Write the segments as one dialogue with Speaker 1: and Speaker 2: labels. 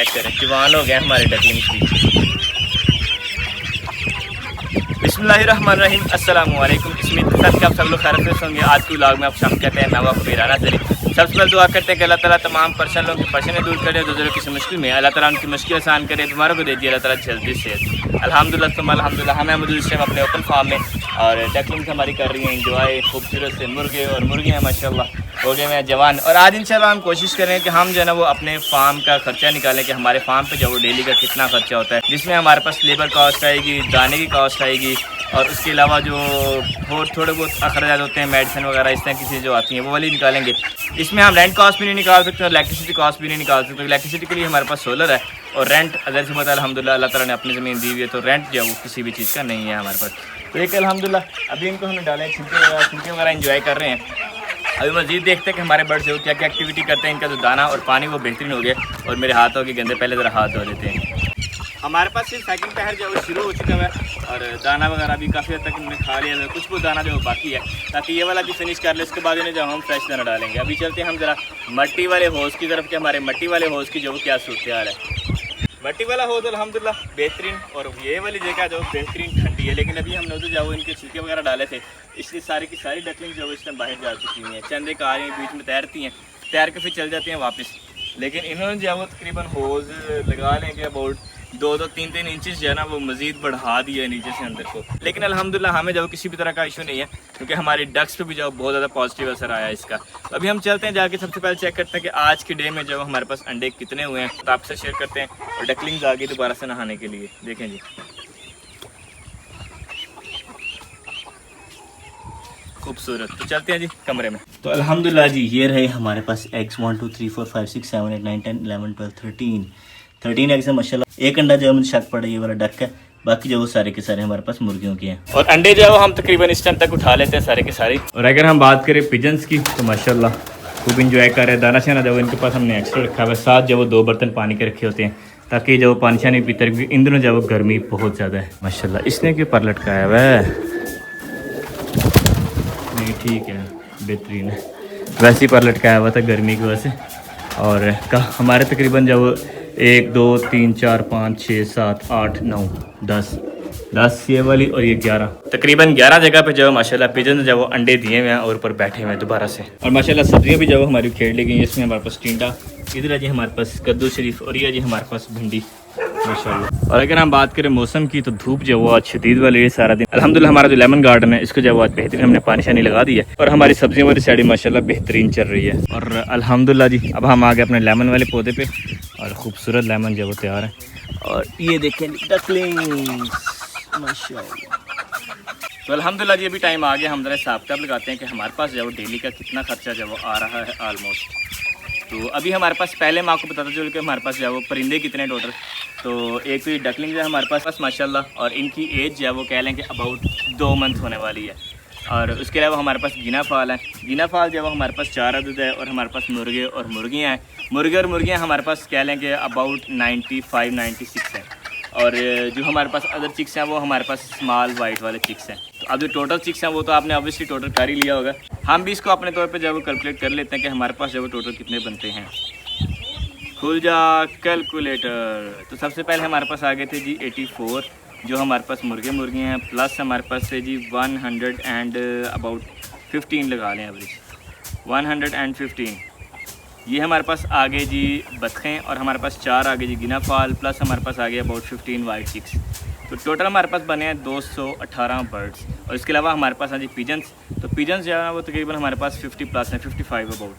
Speaker 1: Check करें, जवान हो गए हमारे डकलिंग्स भी। बिस्मिल्लाहिर्रहमानिर्रहीम, अस्सलाम वालेकुम। इसमें सब के आप सब लोग खैर से होंगे। आज की व्लॉग में आप शाम कहते हैं, मैं वक्त मेराना सरी। सबसे पहले दुआ करते हैं कि अल्लाह ताला तमाम परेशान लोगों की परेशानी दूर करे, जो किसी मुश्किल में अल्लाह ताला उनकी मुश्किल आसान करे, बीमारों को दे दिए अल्लाह ताला जल्दी से। अल्हम्दुलिल्लाह तुम अल्हम्दुलिल्लाह। हमें मौजूद इस टाइम अपने ओपन फार्म में और डकलिंग्स हमारी कर रही हैं इंजॉय खूबसूरत से। मुर्गे और मुर्गियाँ माशाल्लाह हो गए हैं जवान। और आज इंशाल्लाह हम कोशिश करें कि हम जो है ना वो अपने फार्म का खर्चा निकालें कि हमारे फार्म पे जो वो डेली का कितना खर्चा होता है, जिसमें हमारे पास लेबर कॉस्ट आएगी, दाने की कॉस्ट आएगी, और उसके अलावा जो और थोड़े बहुत अखराज होते हैं मेडिसिन वगैरह इस तरह की चीज़ें जो आती हैं वो वाली निकालेंगे। इसमें हम रेंट कॉस्ट भी नहीं निकाल सकते और इलेक्ट्रिसिटी कॉस्ट भी नहीं निकाल सकते। इलेक्ट्रिसिटी के लिए हमारे पास सोलर है और रेंट अगर से पता अल्हम्दुलिल्लाह अल्लाह ताला ने अपनी ज़मीन दी हुई है, तो रेंट जो है वो किसी भी चीज़ का नहीं है हमारे पास। तो एक अल्हम्दुलिल्लाह अभी इनको हमने डाले छिलके वगैरह इंजॉय कर रहे हैं। अभी मज़ीद देखते हैं कि हमारे बर्ड से वो क्या क्या एक्टिविटी करते हैं। इनका जो दाना और पानी वो बेहतरीन हो गया और मेरे हाथों के गंदे, पहले ज़रा हाथ धो लेते हैं। हमारे पास सिर्फ सेकंड पहर जो है शुरू हो चुका है और दाना वगैरह भी काफ़ी हद तक इन्होंने खा लिया है। कुछ वो दाना जो बाकी है, ताकि ये वाला भी फिनिश कर ले, उसके बाद इन्हें जब हम फ्रेश दाना डालेंगे। अभी चलते हैं हम ज़रा मट्टी वाले हौज़ की तरफ कि हमारे मट्टी वाले हौज़ की जो क्या सूरत हाल है। मट्टी वाला हौज़ अल्हम्दुलिल्लाह बेहतरीन, और ये वाली जगह जो बेहतरीन ठंडी है, लेकिन अभी हमने उधर जो इनके छिलके वगैरह डाले थे, इसलिए सारी की सारी डकलिंग जो इस टाइम बाहर जा चुकी हुई हैं। चंद एक आ रही हैं बीच में तैरती हैं, तैर के फिर चल जाती हैं वापस। लेकिन इन्होंने जो है वो तकरीबन हौज़ लगा लेंगे अबाउट 2-3 इंचेस जो है ना वो मज़ीद बढ़ा दिया है नीचे से अंदर को। लेकिन अल्हम्दुलिल्लाह हमें जो किसी भी तरह का इशू नहीं है, क्योंकि हमारी डक्स पे भी जो बहुत ज़्यादा पॉजिटिव असर आया है इसका। तो अभी हम चलते हैं जाके सबसे पहले चेक करते हैं कि आज के डे में जो हमारे पास अंडे कितने हुए हैं, तो आपसे शेयर करते हैं। और डकलिंग्स आ गई दोबारा से नहाने के लिए, देखें जी खूबसूरत। तो चलते हैं जी कमरे में। तो अल्हम्दुलिल्लाह जी ये रहे हमारे पास एग्स 1 2 3 4 5 6 7 8 9 10 11 12 13 एग्स है माशाल्लाह। एक अंडा जो है मुझे शक पड़ा ये वाला डक है, बाकी जो वो सारे के सारे हमारे पास मुर्गियों के हैं। और अंडे जो है वो हम तकरीबन इस टाइम तक उठा लेते हैं सारे के सारे। और अगर हम बात करें पिजन्स की तो माशाल्लाह खूब इंजॉय कर रहे हैं। दाना शाना जो इनके पास हमने एक्स्ट्रा रखा हुआ है, साथ जो वो 2 बर्तन पानी के रखे होते हैं ताकि जो पानी शानी पीते, इन दिनों जो वो गर्मी बहुत ज़्यादा है माशाल्लाह। इसने क्यों पर लटकाया हुआ है? नहीं ठीक है, बेहतरीन है। वैसे ही पर लटकाया हुआ था गर्मी की वजह से। और हमारे तकरीबन जब 1 2 3 4 5 6 7 8 9 10 ये वाली और ये 11 तकरीबन 11 जगह पे जो माशाल्लाह पिजन जो वो अंडे दिए हुए हैं और ऊपर बैठे हुए हैं दोबारा से। और माशाल्लाह सब्जियां भी जो हमारी खेड़ ली गई हैं। इसमें हमारे पास टिंडा, इधर है जी हमारे पास कद्दू शरीफ, और ये जी हमारे पास भिंडी माशाल्लाह। और अगर हम बात करें मौसम की तो धूप जो वो आज शदीद वाली है सारा दिन। अल्हम्दुलिल्लाह हमारा जो लेमन गार्डन है इसको जो आज बेहतरीन हमने पानी शानी लगा दी है और हमारी सब्जियों वाली साइड माशाल्लाह बेहतरीन चल रही है। और अल्हम्दुलिल्लाह जी अब हम आ गए अपने लेमन वाले पौधे पे और खूबसूरत लेमन जो वो तैयार है। और ये देखें डकलिंग्स माशाल्लाह। तो अल्हम्दुलिल्लाह जी अभी टाइम आ गया, हम ज़रा हिसाब किताब लगाते हैं कि हमारे पास जो डेली का कितना खर्चा जो वो आ रहा है ऑलमोस्ट। तो अभी हमारे पास पहले मैं आपको बताता चलूँ कि हमारे पास जो है वो परिंदे कितने टोटल। तो एक तो ये डकलिंग जो है हमारे पास माशाल्लाह, और इनकी एज जो है वो कह लें कि अबाउट 2 मंथ होने वाली है। और उसके अलावा हमारे पास गिना फाल है। गिना फाल जो है वो हमारे पास 4 अदद है। और हमारे पास मुर्गे और मुर्गियाँ हैं। मुर्गे और मुर्गियाँ हमारे पास कह लें कि अबाउट 95-96 है। और जो हमारे पास अदर चिक्स हैं वो हमारे पास स्मॉल वाइट वाले चिक्स हैं। तो अब जो टोटल चिक्स हैं वो तो आपने ऑब्वियसली टोटल कर ही लिया होगा। हम भी इसको अपने तौर पे जब कैलकुलेट कर लेते हैं कि हमारे पास जब टोटल कितने बनते हैं। खुल जा कैलकुलेटर। तो सबसे पहले हमारे पास आ गए थे जी 84 जो हमारे पास मुर्गे मुर्गियाँ हैं, प्लस हमारे पास थे जी 100 एंड अबाउट 15 लगा लें एवरेज 115। ये हमारे पास आ गए जी बतखें, और हमारे पास 4 आ गए जी गिना फाल, प्लस हमारे पास आ गए अबाउट 15 वाइट चिक्स। तो टोटल हमारे पास बने हैं 218 बर्ड्स। और इसके अलावा हमारे पास हैं जी पिजन्स। तो पिजन्स जो है वो तकरीबन हमारे पास 50 प्लस हैं, 55 अबाउट।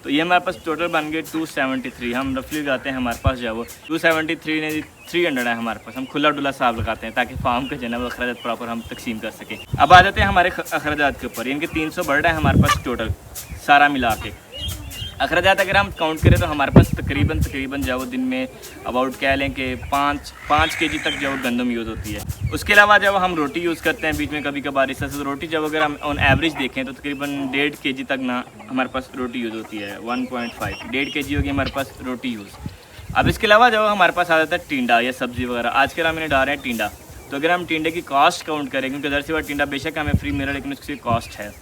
Speaker 1: तो ये हमारे पास टोटल बन गए 273। हम रफली लगाते हैं हमारे पास जो है वो 273 ने 300 है हमारे पास। हम खुला डुला हिसाब लगाते हैं ताकि फार्म के जो है वो अखराजात प्रॉपर हम तकसीम कर सकें। अब आ जाते हैं हमारे अखराजात के ऊपर। इनके 300 बर्ड है हमारे पास टोटल सारा मिला के। अखराजात अगर हम काउंट करें तो हमारे पास तकरीबन जो दिन में अबाउट कह लें कि 5 केजी तक जो गंदम यूज़ होती है। उसके अलावा जब हम रोटी यूज़ करते हैं बीच में कभी कभार इस तरह से रोटी जब अगर हम ऑन एवरेज देखें तो तकरीबन 1.5 केजी तक ना हमारे पास रोटी यूज़ होती है। 1.5 1.5 केजी होगी हमारे पास रोटी यूज़। अब इसके अलावा जब हमारे पास आ जाता है टिंडा या सब्ज़ी वगैरह, आजकल हम इन्हें डाल रहे हैं टिंडा। तो अगर हम टिंडे की कॉस्ट काउंट करें, क्योंकि दरअसल टिंडा बेशक हमें फ्री मिल रहा है लेकिन उसकी कॉस्ट है।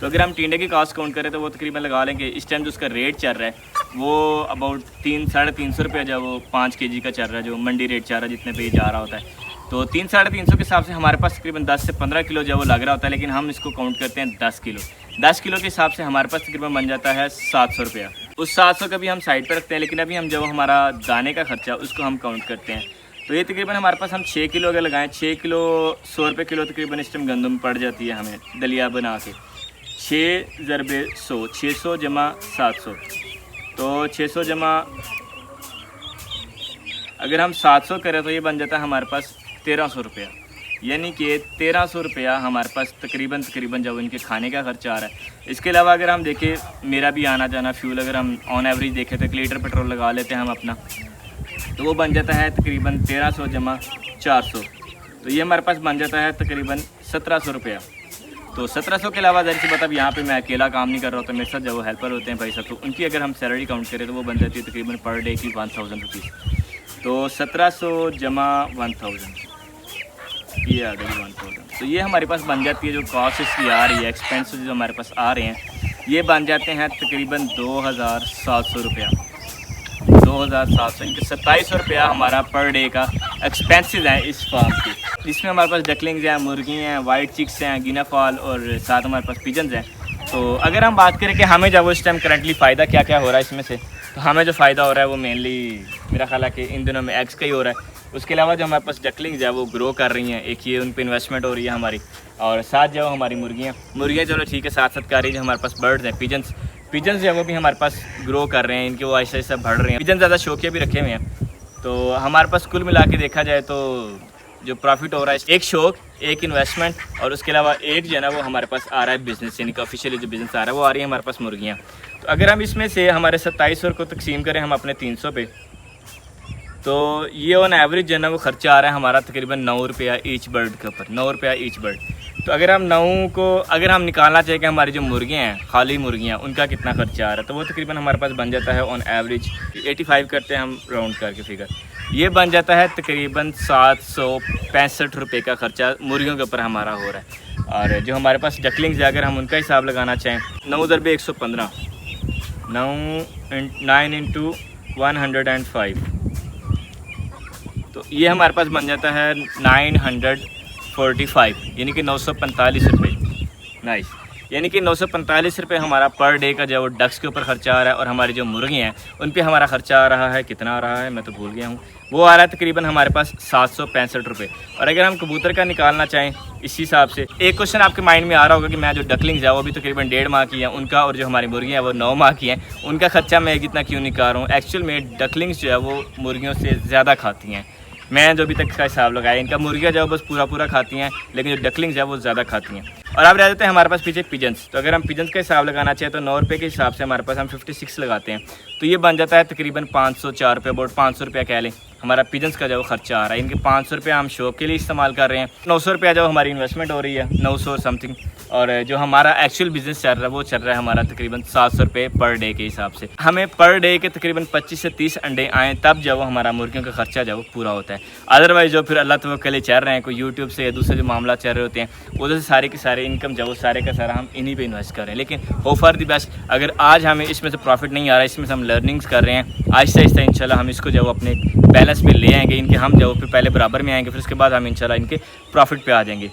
Speaker 1: तो अगर हम टिंडे की कास्ट काउंट करें तो वो तकरीबन लगा लेंगे इस टाइम जो उसका रेट चल रहा है वो अबाउट 300-350 रुपये जो वो 5 kg का चल रहा है, जो मंडी रेट चल रहा है जितने पे ये जा रहा होता है। तो 300-350 के हिसाब से हमारे पास तकरीबन 10 से 15 किलो जो वो लग रहा होता है, लेकिन हम इसको काउंट करते हैं 10 किलो। 10 किलो के हिसाब से हमारे पास तकरीबन बन जाता है 700 रुपया। उस 700 का भी हम साइड पर रखते हैं, लेकिन अभी हम जो हमारा दाने का खर्चा उसको हम काउंट करते हैं। तो ये तकरीबन हमारे पास हम 6 किलो अगर लगाएं, 6 किलो 100 रुपये किलो तकरीबन इस टाइम गंदम पड़ जाती है हमें दलिया बना के। 6 ज़रबे 100, 600 जमा 700, तो 600 जमा अगर हम 700 करें तो ये बन जाता है हमारे पास 1300 रुपया। यानी कि 1300 रुपया हमारे पास तकरीबन जब इनके खाने का खर्चा आ रहा है। इसके अलावा अगर हम देखें मेरा भी आना जाना फ्यूल अगर हम ऑन एवरेज देखें तो 1 लीटर पेट्रोल लगा लेते हैं हम अपना, तो वो बन जाता है तकरीबन 1300 जमा 400, तो ये हमारे पास बन जाता है तकरीबन 1700 रुपया। तो 1700 के अलावा ज़ाहिर सी बात अब यहाँ पे मैं अकेला काम नहीं कर रहा होता, मेरे साथ जो हेल्पर होते हैं भाई साहब, तो उनकी अगर हम सैलरी काउंट करें तो वो बन जाती है तकरीबन पर डे की 1000 रुपीज़। तो 1700 जमा 1000 ये आ गई 1000। तो ये हमारे पास बन जाती है जो कॉस्ट इसकी आ रही है, एक्सपेंस जो हमारे पास आ रहे हैं ये बन जाते हैं तकरीबन 2700 रुपया। 2700 इनके 2700 रुपया हमारा पर डे का एक्सपेंसेस हैं इस फार्म के। इसमें हमारे पास डकलिंग्स हैं, मुर्गी हैं, वाइट चिक्स हैं, गिना फॉल और साथ हमारे पास पिजन्स हैं। तो अगर हम बात करें कि हमें जब उस टाइम करंटली फ़ायदा क्या क्या हो रहा है इसमें से, तो हमें जो फ़ायदा हो रहा है वो मेनली मेरा ख्याल है कि इन दिनों में एग्स का ही हो रहा है। उसके अलावा जो हमारे पास डकलिंग्स है वो ग्रो कर रही हैं, एक ये उन पर इन्वेस्टमेंट हो रही है हमारी, और साथ जो हमारी मुर्गियाँ चलो ठीक है साथ साथ कर रही है। जो हमारे पास बर्ड्स हैं, पिजन्स जो है वो भी हमारे पास ग्रो कर रहे हैं, इनके वो ऐसे ऐसे बढ़ रहे हैं। पिजन ज़्यादा शौकिया भी रखे हुए हैं। तो हमारे पास कुल मिला के देखा जाए तो जो प्रॉफिट हो रहा है, एक शौक, एक इन्वेस्टमेंट और उसके अलावा एक जो है ना वो हमारे पास आ रहा है बिज़नेस, यानी कि ऑफिशियली जो बिज़नेस आ रहा है वो आ रही है हमारे पास मुर्गियाँ। तो अगर हम इसमें से हमारे 2700 को तकसीम करें हम अपने 300 पे, तो ये ऑन एवरेज जो है ना वो खर्चा आ रहा है हमारा तकरीबन 9 रुपया ईच बर्ड के ऊपर, 9 रुपया ईच बर्ड। तो अगर हम 9 को अगर हम निकालना चाहिए कि हमारी जो मुर्गियाँ हैं, खाली मुर्गियाँ, उनका कितना खर्चा आ रहा है, तो वो तकरीबन हमारे पास बन जाता है ऑन एवरेज 85 करते हैं हम राउंड करके फिगर, ये बन जाता है तकरीबन 765 रुपये का खर्चा मुर्गियों के ऊपर हमारा हो रहा है। और जो हमारे पास डकलिंग्स है अगर हम उनका हिसाब लगाना चाहें, 9 × 115, 9 इंटू 105, तो ये हमारे पास बन जाता है 945, यानी कि 945 रुपये। नाइस, यानी कि 945 रुपये हमारा पर डे का जो डक्स के ऊपर खर्चा आ रहा है। और हमारी जो मुर्गी हैं उन पे हमारा खर्चा आ रहा है, कितना आ रहा है मैं तो भूल गया हूँ, वो आ रहा है तकरीबन हमारे पास 765 रुपये। और अगर हम कबूतर का निकालना चाहें इसी हिसाब से, एक क्वेश्चन आपके माइंड में आ रहा होगा कि मैं जो डकलिंग्स है वो भी तकरीबन 1.5 माह की है उनका, और जो हमारी मुर्गियाँ हैं वो 9 माह की हैं, उनका खर्चा मैं इतना क्यों नहीं कर रहा हूँ। एक्चुअल में डकलिंग्स जो है वो मुर्गियों से ज़्यादा खाती हैं। मैं जो अभी तक का हिसाब लगाया, इनका मुर्गियाँ जो बस पूरा खाती हैं, लेकिन जो डकलिंग्स है वो ज़्यादा खाती हैं। और अब रह जाते हैं हमारे पास पीछे पिजन्स। तो अगर हम पिजन्स का हिसाब लगाना चाहें तो 9 रुपये के हिसाब से हमारे पास हम 56 लगाते हैं, तो ये बन जाता है तकरीबन 504 रुपये, अबाउट 500 रुपया कह लें हमारा पिजन्स का जो खर्चा आ रहा है। इनके 500 रुपया हम शौक के लिए इस्तेमाल कर रहे हैं, 900 रुपया जो हमारी इन्वेस्टमेंट हो रही है, 900 समथिंग, और जो हमारा एक्चुअल बिज़नेस चल रहा है वो चल रहा है हमारा तकरीबन 700 रुपये पर डे के हिसाब से। हमें पर डे के तकरीबन 25 से 30 अंडे आएँ तब जो हमारा मुर्गियों का खर्चा जो पूरा होता है। अदरवाइज़ जो फिर अल्लाह तवक्कल चल रहे हैं, कोई यूट्यूब से या दूसरे जो मामला चल रहे होते हैं, उधर से सारे के सारे इनकम जो सारे का सारा हम इन्हीं पे इन्वेस्ट कर रहे हैं। लेकिन होप फॉर द बेस्ट, अगर आज हमें इसमें से प्रॉफिट नहीं आ रहा है, इसमें से हम लर्निंग्स कर रहे हैं, आहिस्ता आहिस्ता इंशाल्लाह हम इसको जो अपने बैलेंस पे ले आएंगे, इनके हम जो फिर पहले बराबर में आएंगे, फिर उसके बाद हम इंशाल्लाह इनके प्रॉफिट पे आ जाएंगे।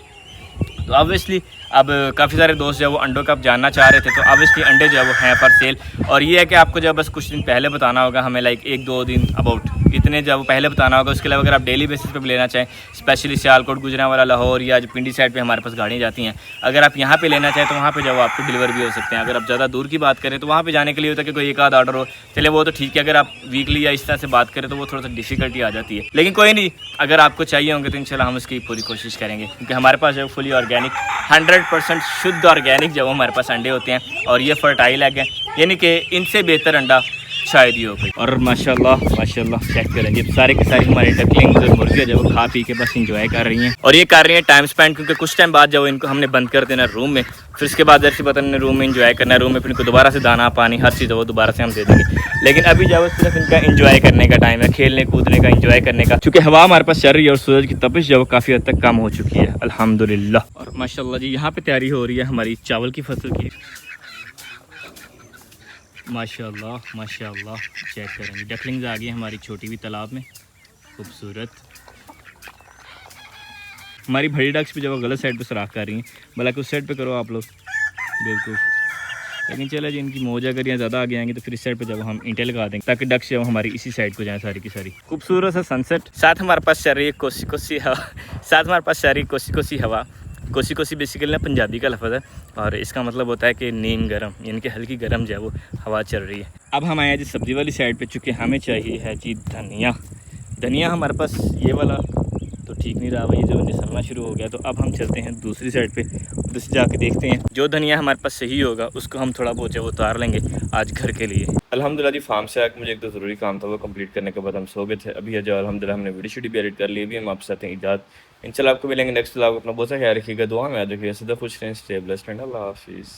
Speaker 1: तो ऑब्वियसली अब काफ़ी सारे दोस्त जो वो अंडों का जानना चाह रहे थे, तो ऑब्वियसली अंडे जो है वो हैं फॉर सेल। और ये है कि आपको जो बस कुछ दिन पहले बताना होगा हमें, लाइक 1-2 दिन अबाउट इतने जो पहले बताना होगा। उसके अलावा अगर आप डेली बेसिस पे लेना चाहें, स्पेशली सियालकोट, गुजरांवाला, लाहौर या जो पिंडी साइड पे हमारे पास गाड़ियाँ जाती हैं, अगर आप यहाँ पे लेना चाहें तो वहाँ पे जो आपको डिलीवर भी हो सकते हैं। अगर आप ज़्यादा दूर की बात करें तो वहाँ पे जाने के लिए होता है कि कोई एक आध ऑर्डर हो, चले वो तो ठीक है। अगर आप वीकली या इस तरह से बात करें तो वो थोड़ा सा डिफिकल्टी आ जाती है, लेकिन कोई नहीं, अगर आपको चाहिए होंगे तो इंशाल्लाह हम उसकी पूरी कोशिश करेंगे, क्योंकि हमारे पास जो फुली ऑर्गेनिक 100% शुद्ध ऑर्गेनिक जो हमारे पास अंडे होते हैं, और ये फर्टाइल एग है, यानी कि इनसे बेहतर अंडा शायद ही हो गई। और माशाल्लाह माशाल्लाह चेक करें जी, सारे के सारे हमारे डकलिंग्स और मुर्गियाँ जो खा पी के बस इंजॉय कर रही हैं। और ये कर रही हैं टाइम स्पेंड, क्योंकि कुछ टाइम बाद जब इनको हमने बंद कर देना रूम में, फिर उसके बाद ऐसी पता नहीं रूम में इंजॉय करना है, रूम में फिर इनको दोबारा से दाना पानी हर चीज़ वो दोबारा से हम दे देंगे। लेकिन अभी जब सिर्फ इनका इंजॉय करने का टाइम है, खेलने कूदने का, इंजॉय करने का, क्योंकि हवा हमारे पास चल रही है और सूरज की तपिश जो काफ़ी हद तक कम हो चुकी है अल्हम्दुलिल्लाह। और माशाल्लाह जी यहाँ पे तैयारी हो रही है हमारी चावल की फसल की। माशाल्लाह माशाल्लाह चेक करेंगे, डकलिंग्स आ गई हमारी छोटी भी तालाब में, खूबसूरत। हमारी बड़ी डक्स भी जब गलत साइड पे सुराख कर रही हैं, बल्कि उस साइड पे करो आप लोग बिल्कुल। लेकिन चलो जी, इनकी मौज अगर यहाँ ज़्यादा आगे आएंगे तो फिर इस साइड पे जब हम ईंटें लगा देंगे ताकि डक्स जो हमारी इसी साइड को जाए सारी की सारी। खूबसूरत सा सनसेट, साथ हमारे पास चल रही है कोसी कोसी हवा, साथ हमारे पास चल रही है कोसी कोसी हवा। कोसी कोसी बेसिकली ना पंजाबी का लफ्ज़ है और इसका मतलब होता है कि नीम गर्म, यानी कि हल्की गर्म जो है वो हवा चल रही है। अब हम आए जी सब्ज़ी वाली साइड पे, चूँकि हमें चाहिए है जी धनिया। धनिया हमारे पास ये वाला तो ठीक नहीं रहा भाई, जो निसरना शुरू हो गया, तो अब हम चलते हैं दूसरी साइड पे, उधर से जाके देखते हैं जो धनिया हमारे पास सही होगा उसको हम थोड़ा बहुत वो उतार लेंगे आज घर के लिए। अल्हम्दुलिल्लाह जी फार्म से आकर मुझे एक तो ज़रूरी काम था, वो कंप्लीट करने के बाद हम सो गए थे। अभी जो अल्हम्दुलिल्लाह हमने वीडियो शूट भी एडिट कर ली, अभी हम आपसे आते हैं इजाज़त। इंशाल्लाह आपको मिलेंगे नेक्स्ट व्लॉग। अपना बहुत सा ख्याल रखिएगा, दुआ में याद रखिएगा, सदा खुश रहें, स्टे ब्लेस्ड, अल्लाह हाफिज़।